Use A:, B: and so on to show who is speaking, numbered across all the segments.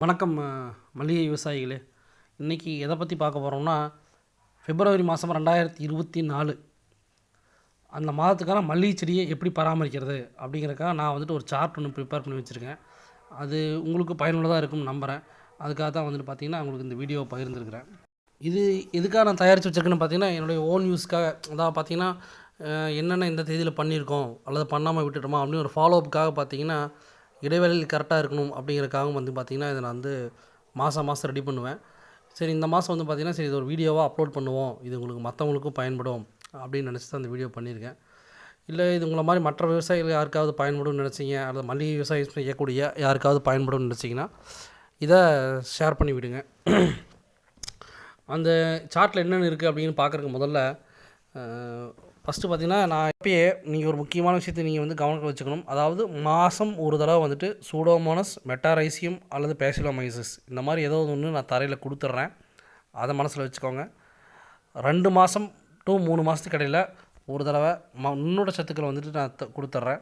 A: வணக்கம் மல்லிகை விவசாயிகளே. இன்றைக்கி எதை பற்றி பார்க்க போகிறோம்னா, பிப்ரவரி மாதம் 2024 அந்த மாதத்துக்கான மல்லிகை செடியை எப்படி பராமரிக்கிறது அப்படிங்கிறக்காக நான் ஒரு சார்ட் ஒன்று ப்ரிப்பேர் பண்ணி வச்சுருக்கேன். அது உங்களுக்கு பயனுள்ளதாக இருக்கும்னு நம்புகிறேன். அதுக்காக தான் பார்த்திங்கன்னா உங்களுக்கு இந்த வீடியோவை பகிர்ந்துருக்கிறேன். இது எதுக்காக நான் தயாரித்து வச்சுருக்கேன்னு பார்த்தீங்கன்னா, என்னுடைய ஓன் யூஸ்க்காக. அதாவது பார்த்திங்கன்னா, என்னென்ன இந்த தேதியில் பண்ணியிருக்கோம் அல்லது பண்ணாமல் விட்டுட்டோமா அப்படின்னு ஒரு ஃபாலோ அப்புக்காக பார்த்திங்கன்னா, இடைவேளையில் கரெக்டாக இருக்கணும் அப்படிங்கிறக்காகவும் பார்த்திங்கன்னா, இதை நான் மாதம் ரெடி பண்ணுவேன். சரி, இந்த மாதம் பார்த்திங்கன்னா, சரி இது ஒரு வீடியோவாக அப்லோட் பண்ணுவோம், இது உங்களுக்கு மற்றவங்களுக்கும் பயன்படும் அப்படின்னு நினச்சி தான் இந்த வீடியோ பண்ணியிருக்கேன். இல்லை இது உங்களை மாதிரி மற்ற விவசாயிகள் யாருக்காவது பயன்படும்னு நினச்சிங்க, அல்லது மல்லிகை விவசாயம் செய்யக்கூடிய யாருக்காவது பயன்படும்னு நினச்சிங்கன்னா இதை ஷேர் பண்ணி விடுங்க. அந்த சார்ட்டில் என்னென்ன இருக்குது அப்படின்னு பார்க்குறதுக்கு முதல்ல ஃபஸ்ட்டு பார்த்திங்கன்னா, நான் எப்பயே நீங்கள் ஒரு முக்கியமான விஷயத்தை நீங்கள் கவனத்தில் வச்சுக்கணும். அதாவது மாதம் ஒரு தடவை சூடோமோனஸ், மெட்டாரைசியம் அல்லது பேசிலோமைசிஸ் இந்த மாதிரி ஏதோ ஒன்று நான் தரையில் கொடுத்துட்றேன். அதை மனசில் வச்சுக்கோங்க. 2 மாதம் டு 3 மாதத்துக்கு இடையில் ஒரு தடவை நுண்ணூட்ட சத்துக்களை நான் கொடுத்துட்றேன்.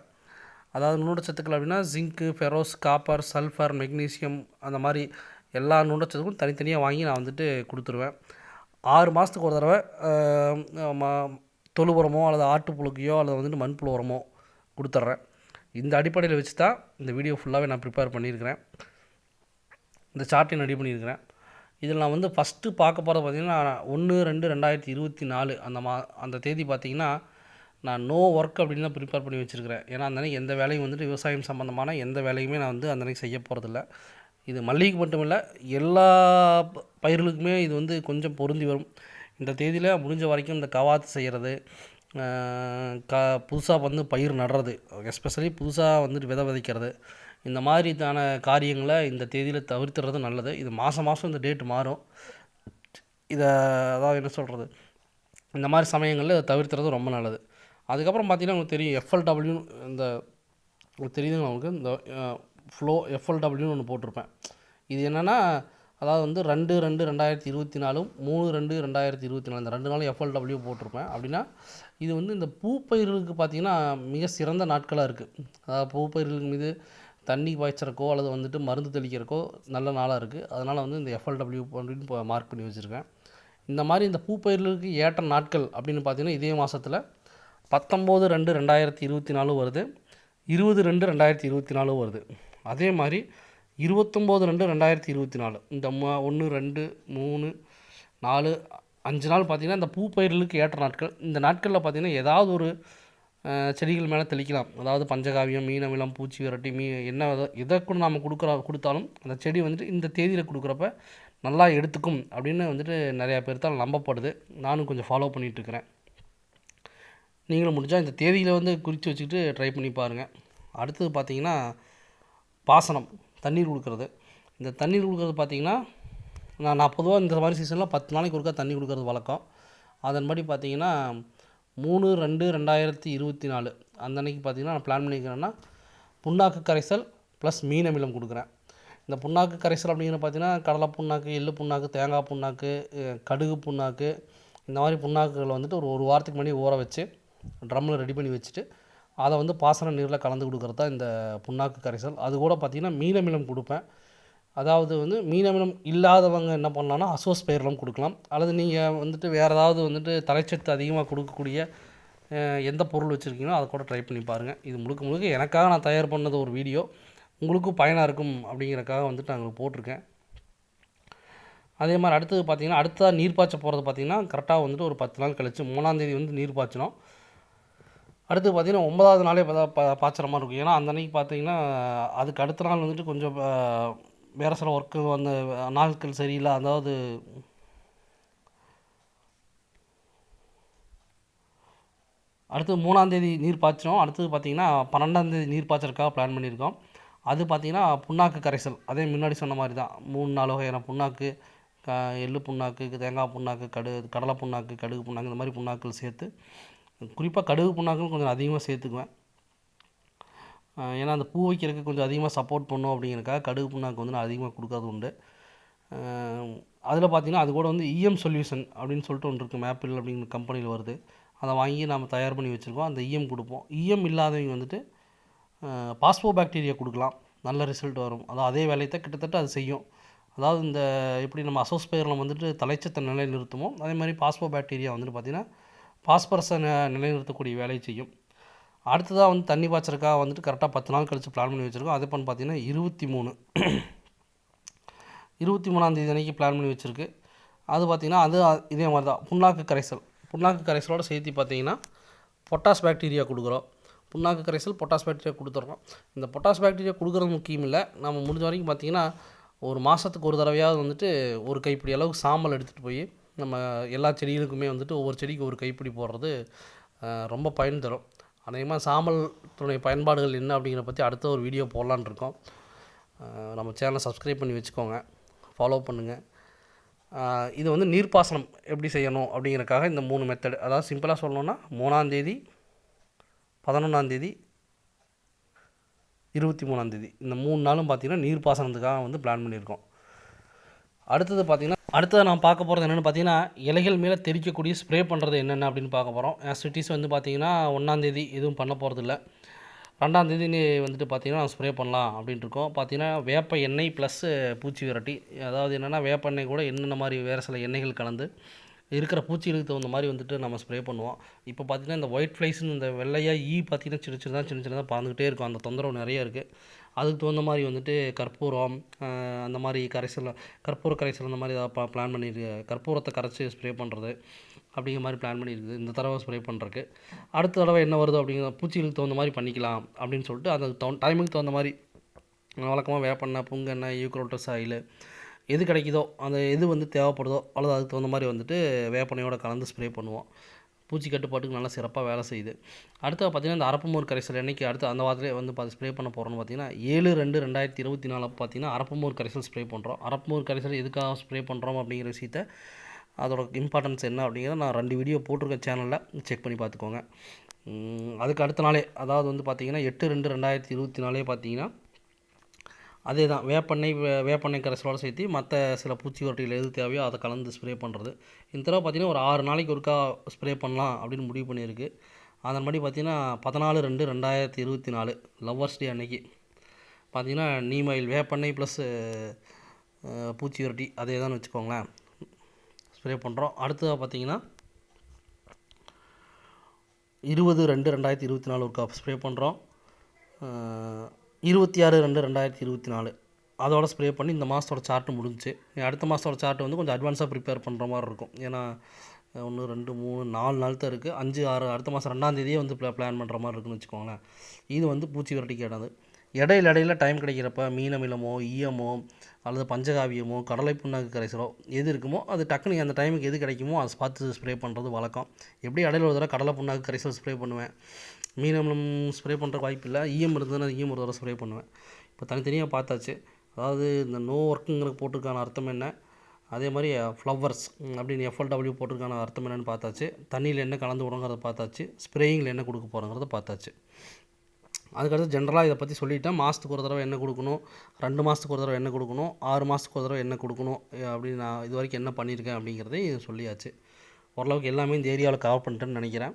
A: அதாவது நுண்ணூட்ட சத்துக்கள் அப்படின்னா zinc, Feroz, copper, sulphur, magnesium அந்த மாதிரி எல்லா நுண்ணூட்டச்சத்துக்கும் தனித்தனியாக வாங்கி நான் கொடுத்துருவேன். 6 மாதத்துக்கு ஒரு தடவை தொழு உரமோ அல்லது ஆட்டுப்புழுக்கையோ அல்லது மண்புழு உரமோ கொடுத்துட்றேன். இந்த அடிப்படையில் வச்சு தான் இந்த வீடியோ ஃபுல்லாகவே நான் ப்ரிப்பேர் பண்ணியிருக்கிறேன். இந்த சார்ட்டையும் ரெடி பண்ணியிருக்கிறேன். இதில் நான் ஃபஸ்ட்டு பார்க்க போகிறது பார்த்திங்கன்னா 1/2/2024 அந்த தேதி பார்த்திங்கன்னா, நான் நோ ஒர்க் அப்படின்னு தான் ப்ரிப்பேர் பண்ணி வச்சுருக்கிறேன். ஏன்னா அந்தன்னைக்கு எந்த வேலையும் விவசாயம் சம்மந்தமான எந்த வேலையுமே நான் அந்தன்னைக்கு செய்ய போகிறதில்ல. இது மல்லிகைக்கு மட்டும் இல்லை, எல்லா பயிர்களுக்குமே இது கொஞ்சம் பொருந்தி வரும். இந்த தேதியில் முடிஞ்ச வரைக்கும் இந்த கவாத்து செய்கிறது, புதுசாக பயிர் நடுறது, எஸ்பெஷலி புதுசாக விதை விதைக்கிறது, இந்த மாதிரியான காரியங்களை இந்த தேதியில் தவிர்த்துறது நல்லது. இது மாதம் இந்த டேட் மாறும். இதை அதாவது என்ன சொல்கிறது, இந்த மாதிரி சமயங்களில் இதை தவிர்த்துறது ரொம்ப நல்லது. அதுக்கப்புறம் பார்த்திங்கன்னா உங்களுக்கு தெரியும், எஃப்எல்டபிள்யூ இந்த உங்களுக்கு தெரியுதுங்க உங்களுக்கு இந்த ஃப்ளோ எஃப்எல்டபிள்யூன்னு ஒன்று போட்டிருப்பேன். இது என்னென்னா, அதாவது 2/2/2024 3/2/2024 இந்த 2 நாளும் எஃப்எல்டபிள்யூ போட்டிருப்பேன். அப்படின்னா இது இந்த பூப்பயிர்களுக்கு பார்த்திங்கன்னா மிக சிறந்த நாட்களாக இருக்குது. அதாவது பூப்பயிர்களுக்கு மீது தண்ணி பாய்ச்சறக்கோ அல்லது மருந்து தெளிக்கிறக்கோ நல்ல நாளாக இருக்குது. அதனால் இந்த எஃப்எல்டபிள்யூ அப்படின்னு இப்போ மார்க் பண்ணி வச்சுருக்கேன். இந்த மாதிரி இந்த பூப்பயிர்களுக்கு ஏற்ற நாட்கள் அப்படின்னு பார்த்திங்கன்னா இதே மாதத்தில் 19/2/2024 வருது, 20/2/2024 வருது. அதே மாதிரி 29/2/2024 இந்த 1 2 3 4 5 நாள் பார்த்திங்கன்னா இந்த பூப்பயிர்களுக்கு ஏற்ற நாட்கள். இந்த நாட்களில் பார்த்திங்கன்னா ஏதாவது ஒரு செடிகள் மேலே தெளிக்கலாம். அதாவது பஞ்சகாவியம், மீனமிலம், பூச்சி விரட்டி, என்ன எதை கூட நாம் கொடுத்தாலும் அந்த செடி இந்த தேதியில் கொடுக்குறப்ப நல்லா எடுத்துக்கும் அப்படின்னு நிறையா பேர்த்தால் நம்பப்படுது. நானும் கொஞ்சம் ஃபாலோ பண்ணிகிட்ருக்கிறேன். நீங்களும் முடிஞ்சால் இந்த தேதியில் குறித்து வச்சுக்கிட்டு ட்ரை பண்ணி பாருங்கள். அடுத்தது பார்த்திங்கன்னா பாசனம், தண்ணீர் கொடுக்குறது. இந்த தண்ணீர் கொடுக்குறது பார்த்திங்கன்னா நான் பொதுவாக இந்த மாதிரி சீசனில் 10 நாளைக்கு ஒருக்கா தண்ணி கொடுக்குறது வழக்கம். அதன்படி பார்த்திங்கன்னா 3/2/2024 அந்த அன்றைக்கி பார்த்திங்கன்னா நான் பிளான் பண்ணிக்கிறேன்னா புண்ணாக்கு கரைசல் ப்ளஸ் மீன் அமிலம் கொடுக்குறேன். இந்த புண்ணாக்கு கரைசல் அப்படிங்கிற பார்த்திங்கன்னா கடலை புண்ணாக்கு, எள்ளு புண்ணாக்கு, தேங்காய் புண்ணாக்கு, கடுகு புண்ணாக்கு, இந்த மாதிரி புண்ணாக்குகளை ஒரு வாரத்துக்கு முன்னாடி ஊற வச்சு ட்ரம்மில் ரெடி பண்ணி வச்சுட்டு அதை பாசன நீரில் கலந்து கொடுக்குறது தான் இந்த புண்ணாக்கு கரைசல். அது கூட பார்த்திங்கன்னா மீன் அமிலம் கொடுப்பேன். அதாவது மீன் அமிலம் இல்லாதவங்க என்ன பண்ணலான்னா அசோஸ்பைரிலம் கொடுக்கலாம். அல்லது நீங்கள் வேறு ஏதாவது தலைச்சத்து அதிகமாக கொடுக்கக்கூடிய எந்த பொருள் வச்சுருக்கீங்களோ அதை கூட ட்ரை பண்ணி பாருங்கள். இது முழுக்க எனக்காக நான் தயார் பண்ணது ஒரு வீடியோ, உங்களுக்கும் பயனாக இருக்கும் அப்படிங்கிறக்காக நான் போட்டிருக்கேன். அதே மாதிரி அடுத்தது பார்த்திங்கன்னா அடுத்ததாக நீர் பாய்ச்ச போகிறது பார்த்திங்கன்னா கரெக்டாக ஒரு 10 நாள் கழிச்சு 3ஆம் தேதி நீர் பாய்ச்சணும். அடுத்து பார்த்திங்கன்னா 9ஆவது நாளே பாய்ச்சுற மாதிரி இருக்கும். ஏன்னா அந்த அன்றைக்கி பார்த்திங்கன்னா அதுக்கு அடுத்த நாள் கொஞ்சம் வேறு சில ஒர்க்கு நாட்கள் சரியில்லை. அதாவது அடுத்து 3ஆம் தேதி நீர் பாய்ச்சோம். அடுத்தது பார்த்திங்கன்னா 12ஆம் தேதி நீர் பாய்ச்சறதுக்காக பிளான் பண்ணியிருக்கோம். அது பார்த்திங்கன்னா புண்ணாக்கு கரைசல், அதே முன்னாடி சொன்ன மாதிரி தான் 3-4 வகையான புண்ணாக்கு, எள்ளு புண்ணாக்கு, தேங்காய் புண்ணாக்கு, கடலை புண்ணாக்கு, கடுகு புண்ணாக்கு, இந்த மாதிரி புண்ணாக்கள் சேர்த்து, குறிப்பாக கடுகு புண்ணாக்குன்னு கொஞ்சம் அதிகமாக சேர்த்துக்குவேன். ஏன்னா அந்த பூ வைக்கிறதுக்கு கொஞ்சம் அதிகமாக சப்போர்ட் பண்ணும் அப்படிங்கிறக்காக கடுகு புண்ணாக்கு நான் அதிகமாக கொடுக்கறது உண்டு. அதில் பார்த்திங்கன்னா அது கூட இஎம் சொல்யூஷன் அப்படின்னு சொல்லிட்டு ஒன்று இருக்குது, மேப்பிள் அப்படிங்கிற கம்பெனியில் வருது. அதை வாங்கி நாம் தயார் பண்ணி வச்சுருக்கோம். அந்த இஎம் கொடுப்போம். இஎம் இல்லாதவங்க பாஸ்போ பாக்டீரியா கொடுக்கலாம். நல்ல ரிசல்ட் வரும். அதாவது அதே வேலையை தான் கிட்டத்தட்ட அது செய்யும். அதாவது இந்த எப்படி நம்ம அசோஸ்பைரிலம் வந்துட்டு தலைச்சத்தை நிலைநிறுத்துமோ அதே மாதிரி பாஸ்போபாக்டீரியா வந்துட்டு பார்த்திங்கன்னா பாஸ்பரஸை நிலைநிறுத்தக்கூடிய வேலையை செய்யும். அடுத்ததாக வந்து தண்ணி பாய்ச்சறதுக்காக வந்துட்டு கரெக்டாக 10 நாள் கழித்து பிளான் பண்ணி வச்சுருக்கோம். அது பண்ணி பார்த்திங்கன்னா 23 அன்றைக்கி பிளான் பண்ணி வச்சுருக்கு. அது பார்த்திங்கன்னா அது இதே மாதிரி தான் புண்ணாக்கு கரைசலோடு சேர்த்து பார்த்திங்கன்னா பொட்டாஸ் பாக்டீரியா கொடுக்குறோம். புண்ணாக்கு கரைசல் பொட்டாஸ் பாக்டீரியா கொடுத்துட்றோம். இந்த பொட்டாஸ் பாக்டீரியா கொடுக்குறது முக்கியம் இல்லை, நம்ம முடிஞ்ச வரைக்கும் பார்த்திங்கன்னா ஒரு மாதத்துக்கு ஒரு தடவையாவது வந்துட்டு ஒரு கைப்பிடி அளவுக்கு சாம்பல் எடுத்துகிட்டு போய் நம்ம எல்லா செடிகளுக்குமே வந்துட்டு ஒவ்வொரு செடிக்கு ஒரு கைப்பிடி போடுறது ரொம்ப பயன் தரும். அநேகமாக சாம்பலுடைய பயன்பாடுகள் என்ன அப்படிங்கிற பற்றி அடுத்த ஒரு வீடியோ போடலான்னு இருக்கோம். நம்ம சேனலை சப்ஸ்கிரைப் பண்ணி வச்சுக்கோங்க, ஃபாலோ பண்ணுங்கள். இது வந்து நீர்ப்பாசனம் எப்படி செய்யணும் அப்படிங்கிறக்காக இந்த 3 மெத்தடு, அதாவது சிம்பிளாக சொல்லணுன்னா 3ஆம் தேதி, 11ஆம் தேதி, 23ஆம் தேதி இந்த 3 நாளும் பார்த்திங்கன்னா நீர்ப்பாசனத்துக்காக வந்து பிளான் பண்ணியிருக்கோம். அடுத்தது நான் பார்க்க போகிறது என்னென்னு பார்த்தீங்கன்னா இலைகள் மேலே தெளிக்கக்கூடிய ஸ்ப்ரே பண்ணுறது என்னென்ன அப்படின்னு பார்க்க போகிறோம். சிட்டிஸ் வந்து பார்த்திங்கன்னா 1ஆம் தேதி எதுவும் பண்ண போகிறதில்ல. 2ஆம் தேதி வந்துட்டு பார்த்திங்கன்னா நான் ஸ்ப்ரே பண்ணலாம் அப்படின்ட்டு இருக்கோம். பார்த்திங்கன்னா வேப்ப எண்ணெய் ப்ளஸ் பூச்சி விரட்டி, அதாவது என்னென்னா வேப்ப எண்ணெய் கூட என்னென்ன மாதிரி வேறு சில எண்ணெய்கள் கலந்து இருக்கிற பூச்சிகளுக்கு தகுந்த மாதிரி வந்துட்டு நம்ம ஸ்ப்ரே பண்ணுவோம். இப்போ பார்த்திங்கன்னா இந்த ஒயிட் ஃப்ளைஸ்னு இந்த வெள்ளையாக பார்த்திங்கன்னா சின்ன சின்னதாக பறந்துக்கிட்டே இருக்கும். அந்த தொந்தரவு நிறைய இருக்குது. அதுக்கு தகுந்த மாதிரி வந்துட்டு கற்பூரம் அந்த மாதிரி கற்பூர கரைசல் அந்த மாதிரி ஏதாவது பிளான் பண்ணியிருக்கு. கற்பூரத்தை கரைச்சி ஸ்ப்ரே பண்ணுறது அப்படிங்கிற மாதிரி பிளான் பண்ணியிருக்குது இந்த தடவை ஸ்ப்ரே பண்ணுறதுக்கு. அடுத்த தடவை என்ன வருது அப்படிங்கிற பூச்சிகளுக்கு தகுந்த மாதிரி பண்ணிக்கலாம் அப்படின்னு சொல்லிட்டு அந்த டைமுக்கு தகுந்த மாதிரி வழக்கமாக வேப்பெண்ணெய், புங்கெண்ணெய், யூக்ரோட்டஸ் ஆயில் எது கிடைக்குதோ அந்த எது வந்து தேவைப்படுதோ அல்லது அதுக்கு தகுந்த மாதிரி வந்துட்டு வேப்பெண்ணையோடு கலந்து ஸ்ப்ரே பண்ணுவோம். பூச்சி கட்டுப்பாட்டுக்கு நல்லா சிறப்பாக வேலை செய்யுது. அடுத்து பார்த்திங்கன்னா இந்த அரப்புமோர் கரைசல் என்றைக்கு அடுத்து அந்த வாரத்திலே வந்து ஸ்ப்ரே பண்ண போகிறோன்னு பார்த்திங்கன்னா 7/2/2024 பார்த்திங்கன்னா அரப்புமோர் கரைசல் ஸ்ப்ரே பண்ணுறோம். அரப்புமோர் கரைசல் எதுக்காக ஸ்ப்ரே பண்ணுறோம் அப்படிங்கிற விஷயத்தை அதோட இம்பார்ட்டன்ஸ் என்ன அப்படிங்கிறத நான் 2 வீடியோ போட்டிருக்கேன் சேனலில், செக் பண்ணி பார்த்துக்கோங்க. அதுக்கு அடுத்த நாளே அதாவது வந்து பார்த்திங்கன்னா 8/2/2024 பார்த்திங்கன்னா அதே தான் வேப்பெண்ணெய் கரைசலோடு சேர்த்து மற்ற சில பூச்சி வரட்டிகள் எது தேவையோ அதை கலந்து ஸ்ப்ரே பண்ணுறது. இந்த தடவை பார்த்திங்கன்னா ஒரு 6 நாளைக்கு ஒருக்கா ஸ்ப்ரே பண்ணலாம் அப்படின்னு முடிவு பண்ணியிருக்கு. அதன்படி பார்த்திங்கன்னா 14/2/2024 லவ்வர்ஸ் டே அன்னைக்கு பார்த்திங்கன்னா நீம் ஆயில் வேப்பெண்ணெய் ப்ளஸ் பூச்சி வரட்டி அதே தான் வச்சுக்கோங்களேன் ஸ்ப்ரே பண்ணுறோம். அடுத்ததாக பார்த்திங்கன்னா 20/2/2024 ஒருக்கா ஸ்ப்ரே பண்ணுறோம். 26/2/2024 அதோட ஸ்ப்ரே பண்ணி இந்த மாதத்தோட சார்ட்டு முடிஞ்சிச்சு. அடுத்த மாதத்தோட சார்ட்டு வந்து கொஞ்சம் அட்வான்ஸாக ப்ரிப்பேர் பண்ணுற மாதிரி இருக்கும். ஏன்னா 1 2 3 4 நாள் தான் இருக்குது. 5 6 அடுத்த மாதம் 2ஆம் தேதியே வந்து பிளான் பண்ணுற மாதிரி இருக்குன்னு வச்சுக்கோங்களேன். இது வந்து பூச்சி விரட்டிக்கு இடாது. இடையில டைம் கிடைக்கிறப்ப மீனமிலமோ, ஈயமோ அல்லது பஞ்சகாவியமோ, கடலை புண்ணாக்கு கரைசலோ எது இருக்குமோ அது டக்குனு அந்த டைமுக்கு எது கிடைக்குமோ அதை பார்த்து ஸ்ப்ரே பண்ணுறது வழக்கம். எப்படி இடையில ஒரு தடவை கடலை புண்ணாக்கு கரைசல் ஸ்ப்ரே பண்ணுவேன், மீனமிலம் ஸ்ப்ரே பண்ணுற வாய்ப்பு இல்லை, ஈயம் இருந்ததுன்னா ஈயம் ஒரு தடவை ஸ்ப்ரே பண்ணுவேன். இப்போ தனித்தனியாக பார்த்தாச்சு. அதாவது இந்த நோ ஒர்க்குங்கிற போட்டிருக்கான அர்த்தம் என்ன, அதே மாதிரி ஃப்ளவர்ஸ் அப்படின்னு FLW போட்டிருக்கான அர்த்தம் என்னென்னு பார்த்தாச்சு. தண்ணியில் என்ன கலந்து விடுங்கிறத பார்த்தாச்சு. ஸ்ப்ரேயிங்கில் என்ன கொடுக்க போகிறோங்கிறத பார்த்தாச்சு. அதுக்கடுத்து ஜென்ரலாக இதை பற்றி சொல்லிவிட்டேன். மாதத்துக்கு ஒரு தடவை என்ன கொடுக்கணும், 2 மாதத்துக்கு ஒரு தடவை என்ன கொடுக்கணும், 6 மாதத்துக்கு ஒரு தடவை என்ன கொடுக்கணும் அப்படின்னு நான் இது வரைக்கும் என்ன பண்ணியிருக்கேன் அப்படிங்கிறதையும் சொல்லியாச்சு. ஓரளவுக்கு எல்லாமே இந்த ஏரியாவில் கவர் பண்ணிட்டேன்னு நினைக்கிறேன்.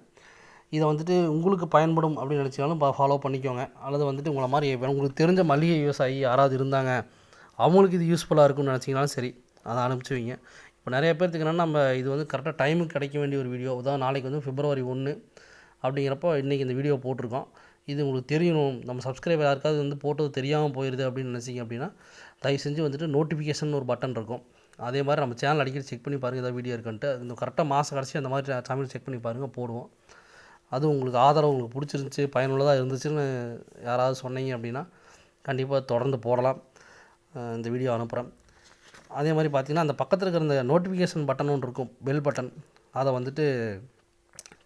A: இதை வந்துட்டு உங்களுக்கு பயன்படும் அப்படின்னு நினச்சினாலும் ஃபாலோ பண்ணிக்கோங்க. அல்லது வந்துட்டு உங்களை மாதிரி உங்களுக்கு தெரிஞ்ச மளிகை விவசாயி யாராவது இருந்தாங்க அவங்களுக்கு இது யூஸ்ஃபுல்லாக இருக்கும்னு நினச்சிங்கனாலும் சரி அதை அனுப்பிச்சி வைங்க. இப்போ நிறைய பேர்த்துக்கு என்னென்னா நம்ம இது வந்து கரெக்டாக டைமுக்கு கிடைக்க வேண்டிய ஒரு வீடியோ. உதாரணம் நாளைக்கு வந்து February 1 அப்படிங்கிறப்போ இன்றைக்கி இந்த வீடியோ போட்டிருக்கோம். இது உங்களுக்கு தெரியணும், நம்ம சப்ஸ்கிரைபர் யாருக்காவது வந்து போட்டது தெரியாமல் போயிடுது அப்படின்னு நினச்சிங்க அப்படின்னா தயவு செஞ்சு வந்துட்டு நோட்டிஃபிகேஷன் ஒரு பட்டன் இருக்கும். அதே மாதிரி நம்ம சேனல் அடிக்கடி செக் பண்ணி பாருங்கள் ஏதாவது வீடியோ இருக்குன்ட்டு. இந்த கரெக்டாக மாதம் கடைசி அந்த மாதிரி சமையல் செக் பண்ணி பாருங்கள், போடுவோம். அது உங்களுக்கு ஆதரவு உங்களுக்கு பிடிச்சிருந்துச்சி, பயனுள்ளதாக இருந்துச்சுன்னு யாராவது சொன்னீங்க அப்படின்னா கண்டிப்பாக தொடர்ந்து போடலாம். இந்த வீடியோ அனுப்புகிறேன். அதே மாதிரி பார்த்திங்கன்னா அந்த பக்கத்தில் இருக்கிற இந்த நோட்டிஃபிகேஷன் பட்டன் ஒன்று இருக்கும், பெல் பட்டன், அதை வந்துட்டு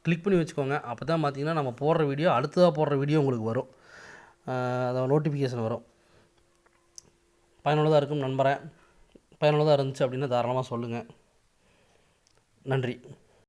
A: கிளிக் பண்ணி வச்சுக்கோங்க. அப்போ தான் பார்த்திங்கன்னா நம்ம போடுற வீடியோ அடுத்ததாக போடுற வீடியோ உங்களுக்கு வரும், அதை நோட்டிஃபிகேஷன் வரும். பயனுள்ளதாக இருக்கும் நம்புகிறேன். பயனுள்ளதாக இருந்துச்சு அப்படின்னா தாராளமாக சொல்லுங்கள். நன்றி.